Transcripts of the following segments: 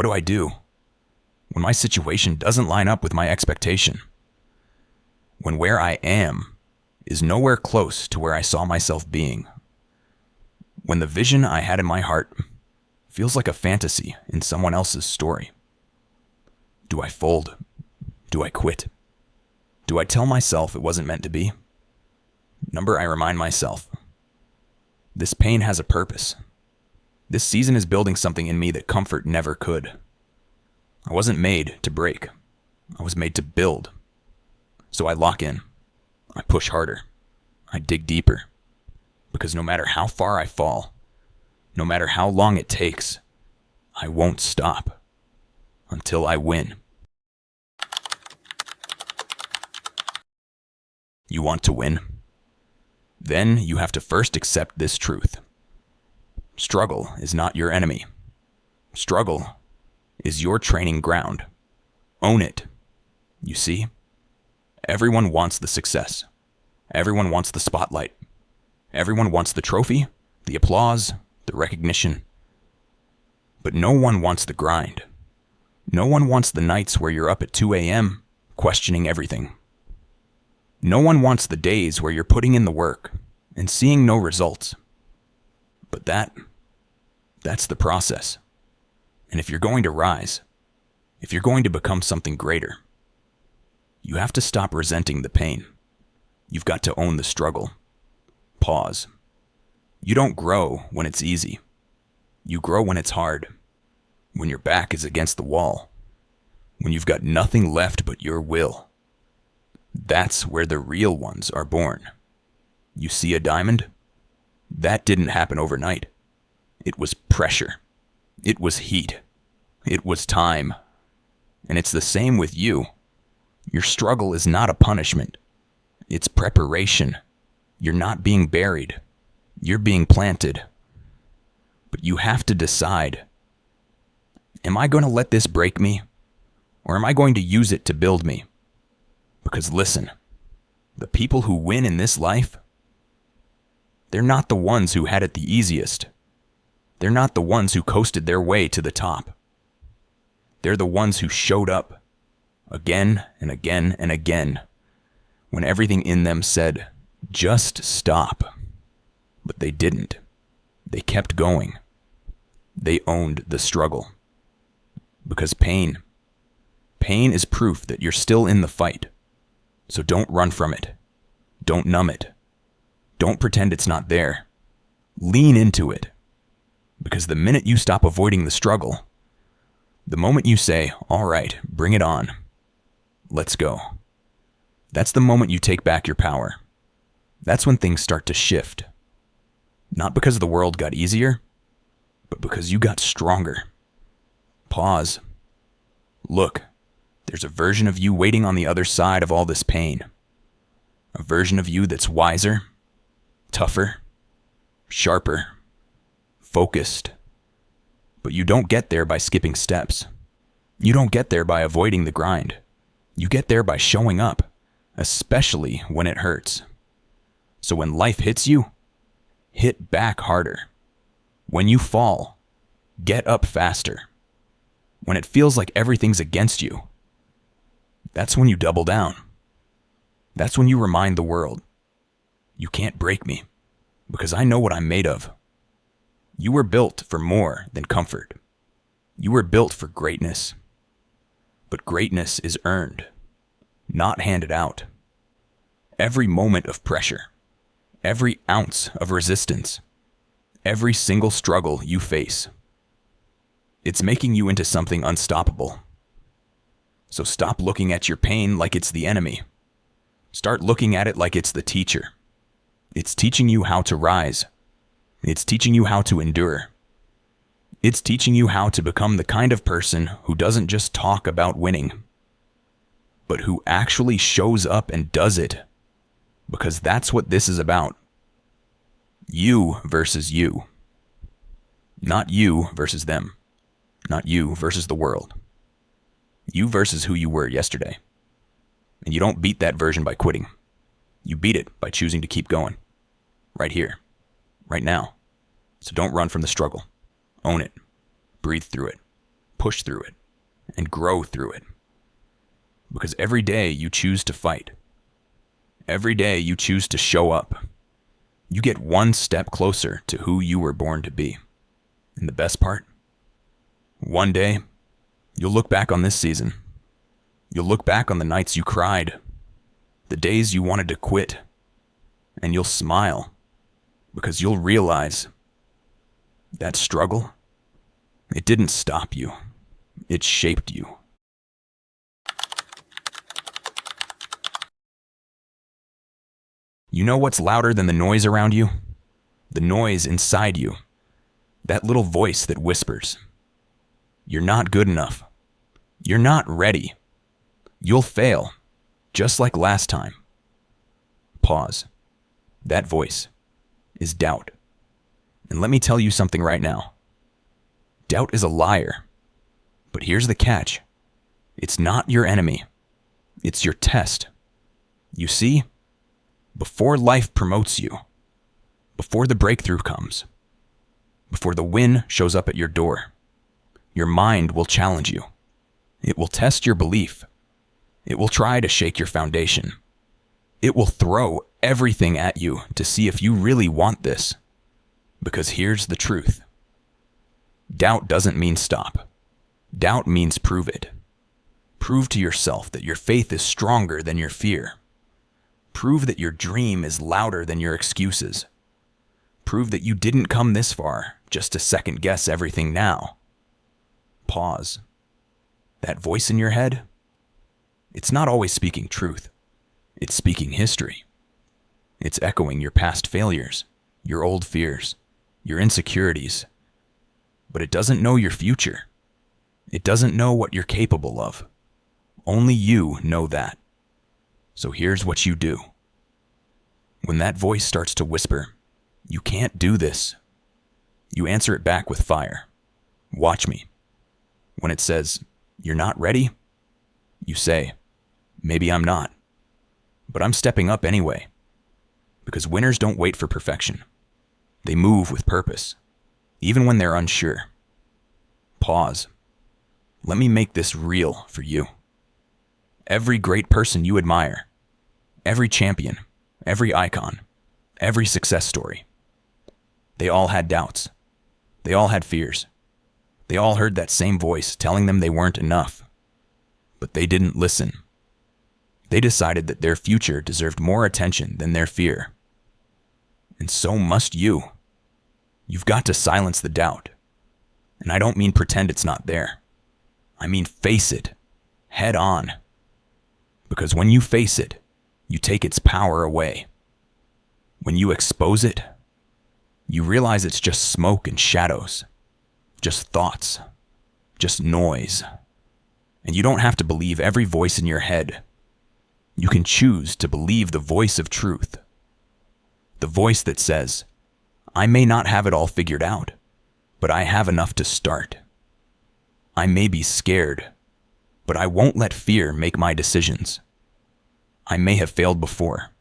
what do I do when my situation doesn't line up with my expectation? When where I am is nowhere close to where I saw myself being? When the vision I had in my heart feels like a fantasy in someone else's story? Do I fold? Do I quit? Do I tell myself it wasn't meant to be? I remind myself, this pain has a purpose. This season is building something in me that comfort never could. I wasn't made to break. I was made to build. So I lock in. I push harder. I dig deeper. Because no matter how far I fall, no matter how long it takes, I won't stop until I win. You want to win? Then you have to first accept this truth. Struggle is not your enemy. Struggle is your training ground. Own it. You see? Everyone wants the success. Everyone wants the spotlight. Everyone wants the trophy, the applause, the recognition. But no one wants the grind. No one wants the nights where you're up at 2 a.m. questioning everything. No one wants the days where you're putting in the work and seeing no results. But that's the process. And if you're going to rise, if you're going to become something greater, you have to stop resenting the pain. You've got to own the struggle. Pause. You don't grow when it's easy. You grow when it's hard. When your back is against the wall. When you've got nothing left but your will. That's where the real ones are born. You see a diamond? That didn't happen overnight. It was pressure. It was heat. It was time. And it's the same with you. Your struggle is not a punishment. It's preparation. You're not being buried. You're being planted. But you have to decide, am I going to let this break me? Or am I going to use it to build me? Because listen, the people who win in this life, they're not the ones who had it the easiest. They're not the ones who coasted their way to the top. They're the ones who showed up again and again and again when everything in them said, just stop. But they didn't. They kept going. They owned the struggle. Because pain is proof that you're still in the fight. So don't run from it. Don't numb it. Don't pretend it's not there. Lean into it. Because the minute you stop avoiding the struggle, the moment you say, all right, bring it on, let's go, that's the moment you take back your power. That's when things start to shift. Not because the world got easier, but because you got stronger. Pause. Look, there's a version of you waiting on the other side of all this pain. A version of you that's wiser, tougher, sharper, focused. But you don't get there by skipping steps. You don't get there by avoiding the grind. You get there by showing up, especially when it hurts. So when life hits you, hit back harder. When you fall, get up faster. When it feels like everything's against you, that's when you double down. That's when you remind the world, you can't break me, because I know what I'm made of. You were built for more than comfort. You were built for greatness. But greatness is earned, not handed out. Every moment of pressure, every ounce of resistance, every single struggle you face, it's making you into something unstoppable. So stop looking at your pain like it's the enemy. Start looking at it like it's the teacher. It's teaching you how to rise. It's teaching you how to endure. It's teaching you how to become the kind of person who doesn't just talk about winning, but who actually shows up and does it. Because that's what this is about. You versus you. Not you versus them. Not you versus the world. You versus who you were yesterday. And you don't beat that version by quitting. You beat it by choosing to keep going. Right here. Right now. So don't run from the struggle. Own it. Breathe through it. push through it and grow through it. Because every day you choose to fight, every day you choose to show up, you get one step closer to who you were born to be. And the best part? One day, you'll look back on this season. You'll look back on the nights you cried, the days you wanted to quit, and you'll smile because you'll realize that struggle, it didn't stop you. It shaped you. You know what's louder than the noise around you? The noise inside you. That little voice that whispers, "You're not good enough. You're not ready. You'll fail, just like last time." Pause. That voice is doubt. And let me tell you something right now. Doubt is a liar. But here's the catch. It's not your enemy. It's your test. You see, before life promotes you, before the breakthrough comes, before the win shows up at your door, your mind will challenge you. It will test your belief. It will try to shake your foundation. It will throw everything at you to see if you really want this. Because here's the truth. Doubt doesn't mean stop. Doubt means prove it. Prove to yourself that your faith is stronger than your fear. Prove that your dream is louder than your excuses. Prove that you didn't come this far just to second guess everything now. Pause. That voice in your head, it's not always speaking truth. It's speaking history. It's echoing your past failures, your old fears, your insecurities. But it doesn't know your future. It doesn't know what you're capable of. Only you know that. So here's what you do. When that voice starts to whisper, "You can't do this," you answer it back with fire. Watch me. When it says, "You're not ready," you say, "Maybe I'm not, but I'm stepping up anyway." Because winners don't wait for perfection. They move with purpose, even when they're unsure. Pause. Let me make this real for you. Every great person you admire, every champion, every icon, every success story, they all had doubts. They all had fears. They all heard that same voice telling them they weren't enough. But they didn't listen. They decided that their future deserved more attention than their fear. And so must you. You've got to silence the doubt. And I don't mean pretend it's not there. I mean face it, head on. Because when you face it, you take its power away. When you expose it, you realize it's just smoke and shadows, just thoughts, just noise. And you don't have to believe every voice in your head. You can choose to believe the voice of truth. The voice that says, "I may not have it all figured out, but I have enough to start. I may be scared, but I won't let fear make my decisions. I may have failed before,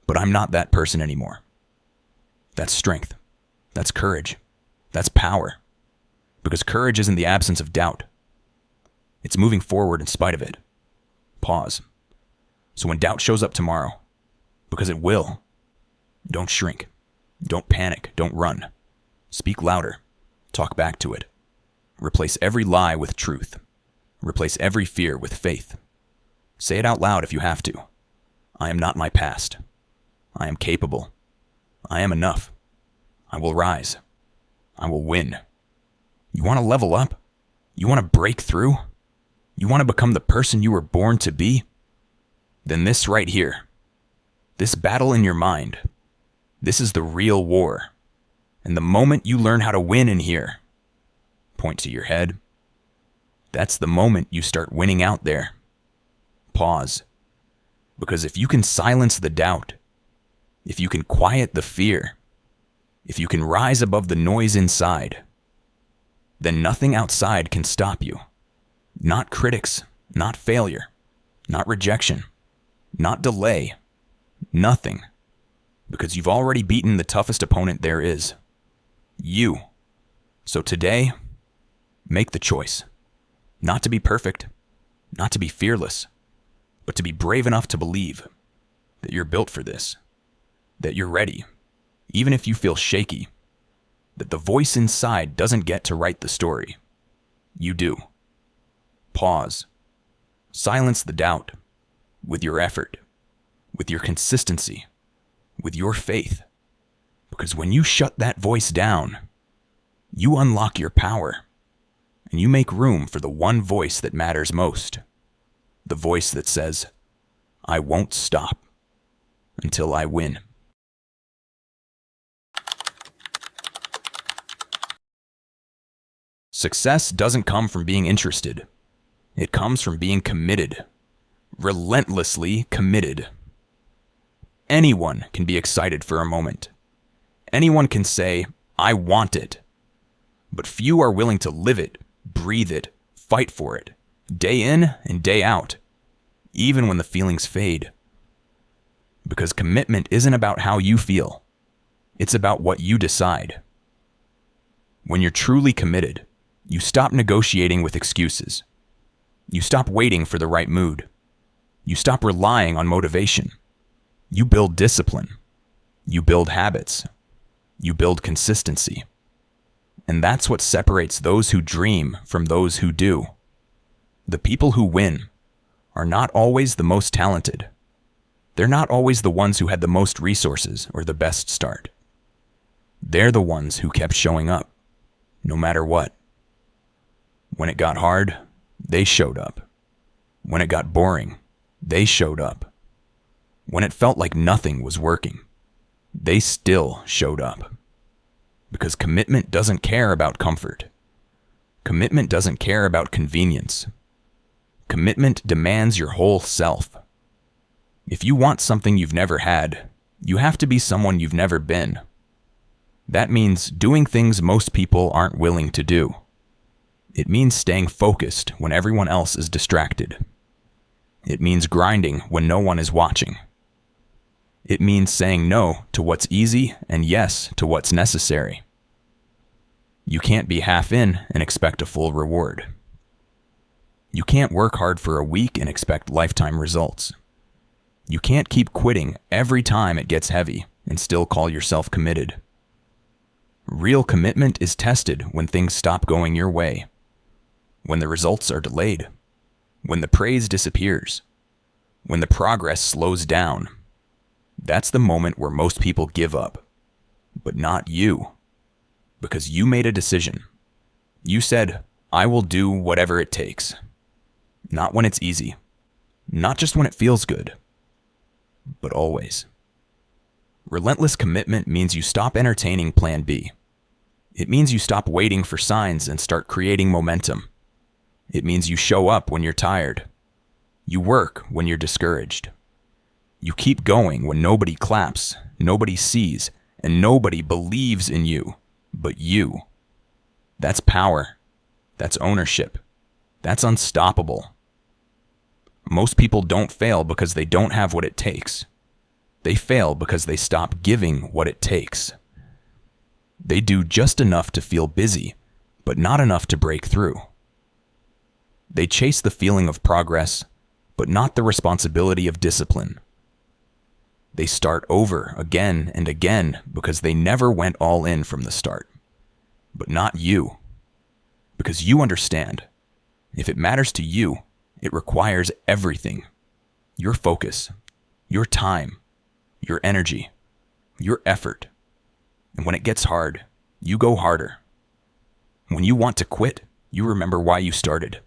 but I'm not that person anymore." That's strength. That's courage. That's power. Because courage isn't the absence of doubt. It's moving forward in spite of it. Pause. So when doubt shows up tomorrow, because it will, don't shrink. Don't panic. Don't run. Speak louder. Talk back to it. Replace every lie with truth. Replace every fear with faith. Say it out loud if you have to. I am not my past. I am capable. I am enough. I will rise. I will win. You want to level up? You want to break through? You want to become the person you were born to be? Then this right here, this battle in your mind, this is the real war. And the moment you learn how to win in here, point to your head, that's the moment you start winning out there. Pause. Because if you can silence the doubt, if you can quiet the fear, if you can rise above the noise inside, then nothing outside can stop you. Not critics, not failure, not rejection, not delay, nothing. Because you've already beaten the toughest opponent there is. You. So today, make the choice. Not to be perfect, not to be fearless, but to be brave enough to believe that you're built for this, that you're ready, even if you feel shaky, that the voice inside doesn't get to write the story. You do. Pause. Silence the doubt with your effort, with your consistency, with your faith. Because when you shut that voice down, you unlock your power and you make room for the one voice that matters most. The voice that says, I won't stop until I win. Success doesn't come from being interested. It comes from being committed. Relentlessly committed. Anyone can be excited for a moment. Anyone can say, I want it. But few are willing to live it, breathe it, fight for it, day in and day out, even when the feelings fade. Because commitment isn't about how you feel. It's about what you decide. When you're truly committed, you stop negotiating with excuses. You stop waiting for the right mood. You stop relying on motivation. You build discipline. You build habits. You build consistency. And that's what separates those who dream from those who do. The people who win are not always the most talented. They're not always the ones who had the most resources or the best start. They're the ones who kept showing up, no matter what. When it got hard, they showed up. When it got boring, they showed up. When it felt like nothing was working, they still showed up. Because commitment doesn't care about comfort. Commitment doesn't care about convenience. Commitment demands your whole self. If you want something you've never had, you have to be someone you've never been. That means doing things most people aren't willing to do. It means staying focused when everyone else is distracted. It means grinding when no one is watching. It means saying no to what's easy and yes to what's necessary. You can't be half in and expect a full reward. You can't work hard for a week and expect lifetime results. You can't keep quitting every time it gets heavy and still call yourself committed. Real commitment is tested when things stop going your way, when the results are delayed, when the praise disappears, when the progress slows down. That's the moment where most people give up, but not you, because you made a decision. You said, I will do whatever it takes. Not when it's easy, not just when it feels good, but always. Relentless commitment means you stop entertaining Plan B. It means you stop waiting for signs and start creating momentum. It means you show up when you're tired. You work when you're discouraged. You keep going when nobody claps, nobody sees, and nobody believes in you, but you. That's power. That's ownership. That's unstoppable. Most people don't fail because they don't have what it takes. They fail because they stop giving what it takes. They do just enough to feel busy, but not enough to break through. They chase the feeling of progress, but not the responsibility of discipline. They start over again and again because they never went all in from the start. But not you. Because you understand, if it matters to you, it requires everything. Your focus, your time, your energy, your effort. And when it gets hard, you go harder. When you want to quit, you remember why you started.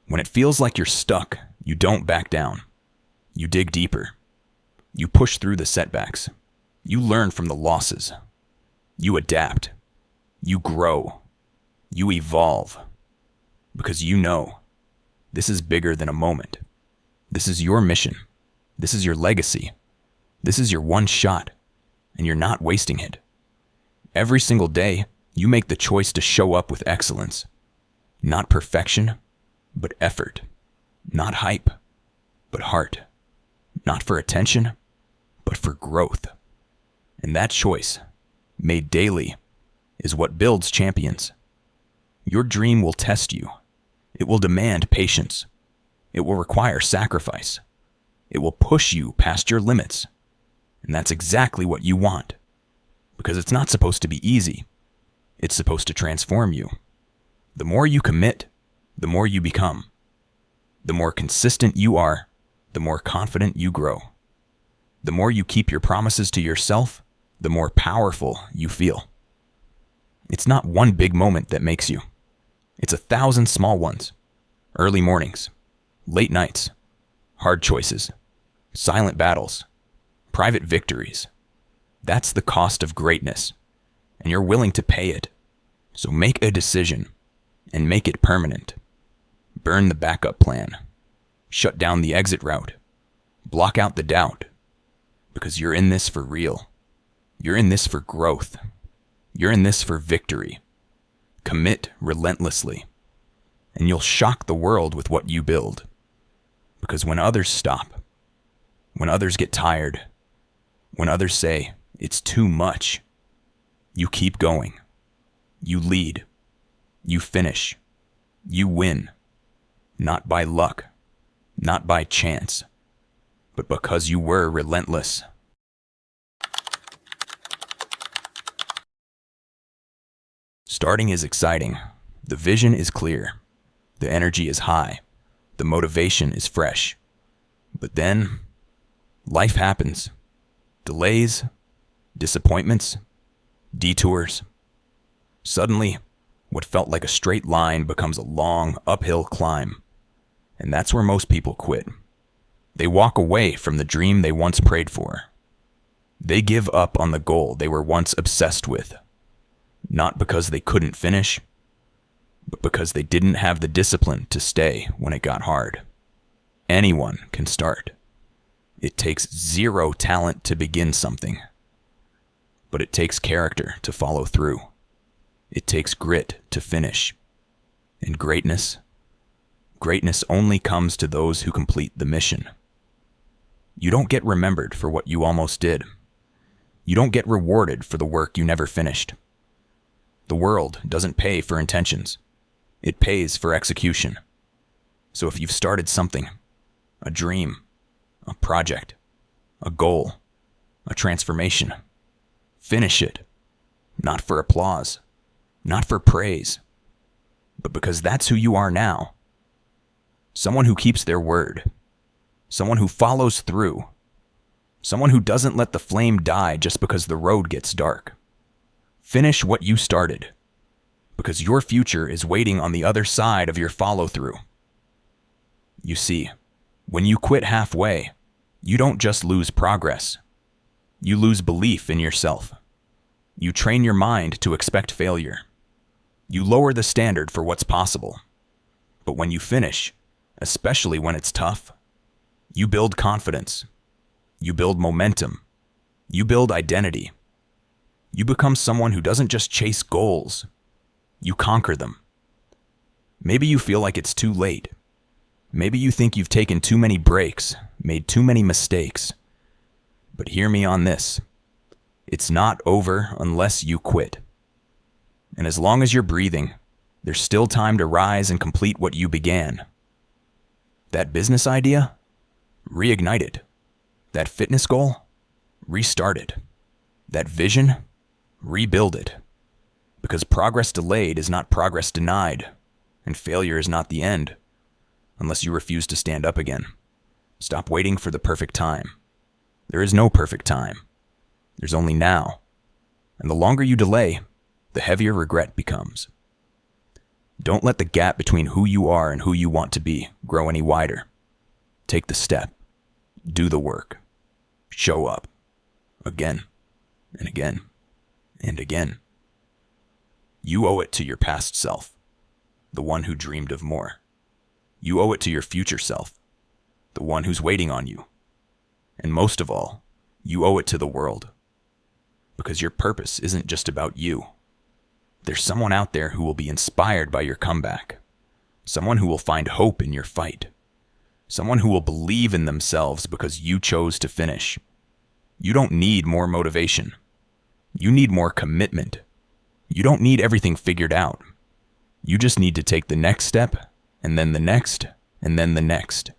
When it feels like you're stuck, you don't back down. You dig deeper. You push through the setbacks. You learn from the losses. You adapt. You grow. You evolve. Because you know, this is bigger than a moment. This is your mission. This is your legacy. This is your one shot, and you're not wasting it. Every single day, you make the choice to show up with excellence. Not perfection, but effort. Not hype, but heart. Not for attention, but for growth. And that choice, made daily, is what builds champions. Your dream will test you. It will demand patience. It will require sacrifice. It will push you past your limits. And that's exactly what you want. Because it's not supposed to be easy. It's supposed to transform you. The more you commit, the more you become. The more consistent you are, the more confident you grow. The more you keep your promises to yourself, the more powerful you feel. It's not one big moment that makes you. It's 1,000 small ones. Early mornings, late nights, hard choices, silent battles, private victories. That's the cost of greatness, and you're willing to pay it. So make a decision, and make it permanent. Burn the backup plan. Shut down the exit route. Block out the doubt. Because you're in this for real. You're in this for growth. You're in this for victory. Commit relentlessly, and you'll shock the world with what you build. Because when others stop, when others get tired, when others say, it's too much, you keep going. You lead. You finish. You win. Not by luck, not by chance, but because you were relentless. Starting is exciting. The vision is clear. The energy is high. The motivation is fresh. But then, life happens. Delays, disappointments, detours. Suddenly, what felt like a straight line becomes a long, uphill climb. And that's where most people quit. They walk away from the dream they once prayed for. They give up on the goal they were once obsessed with. Not because they couldn't finish, but because they didn't have the discipline to stay when it got hard. Anyone can start. It takes zero talent to begin something. But it takes character to follow through. It takes grit to finish. And greatness only comes to those who complete the mission. You don't get remembered for what you almost did. You don't get rewarded for the work you never finished. The world doesn't pay for intentions. It pays for execution. So if you've started something, a dream, a project, a goal, a transformation, finish it. Not for applause, not for praise, but because that's who you are now. Someone who keeps their word. Someone who follows through. Someone who doesn't let the flame die just because the road gets dark. Finish what you started, because your future is waiting on the other side of your follow-through. You see, when you quit halfway, you don't just lose progress. You lose belief in yourself. You train your mind to expect failure. You lower the standard for what's possible. But when you finish, especially when it's tough, you build confidence. You build momentum. You build identity. You become someone who doesn't just chase goals. You conquer them. Maybe you feel like it's too late. Maybe you think you've taken too many breaks, made too many mistakes. But hear me on this. It's not over unless you quit. And as long as you're breathing, there's still time to rise and complete what you began. That business idea? Reignite it. That fitness goal? Restart it. That vision? Rebuild it. Because progress delayed is not progress denied, and failure is not the end, unless you refuse to stand up again. Stop waiting for the perfect time. There is no perfect time. There's only now. And the longer you delay, the heavier regret becomes. Don't let the gap between who you are and who you want to be grow any wider. Take the step. Do the work. Show up. Again and again and again. You owe it to your past self, the one who dreamed of more. You owe it to your future self, the one who's waiting on you. And most of all, you owe it to the world. Because your purpose isn't just about you. There's someone out there who will be inspired by your comeback. Someone who will find hope in your fight. Someone who will believe in themselves because you chose to finish. You don't need more motivation. You need more commitment. You don't need everything figured out. You just need to take the next step and then the next, and then the next.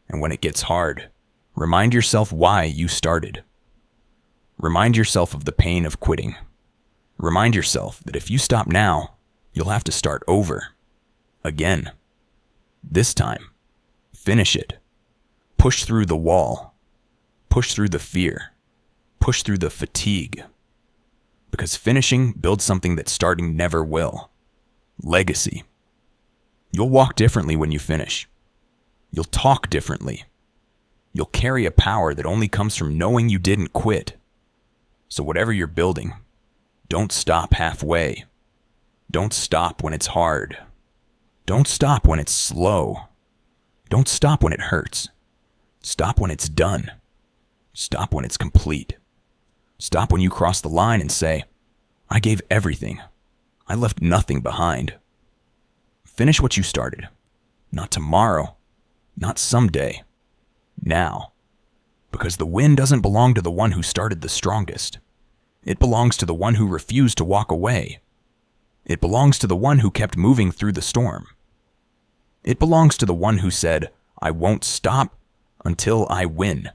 And when it gets hard, remind yourself why you started. Remind yourself of the pain of quitting. Remind yourself that if you stop now, you'll have to start over. Again. This time, finish it. Push through the wall. Push through the fear. Push through the fatigue. Because finishing builds something that starting never will. Legacy. You'll walk differently when you finish. You'll talk differently. You'll carry a power that only comes from knowing you didn't quit. So whatever you're building, don't stop halfway. Don't stop when it's hard. Don't stop when it's slow. Don't stop when it hurts. Stop when it's done. Stop when it's complete. Stop when you cross the line and say, I gave everything. I left nothing behind. Finish what you started. Not tomorrow. Not someday. Now. Because the win doesn't belong to the one who started the strongest. It belongs to the one who refused to walk away. It belongs to the one who kept moving through the storm. It belongs to the one who said, I won't stop until I win.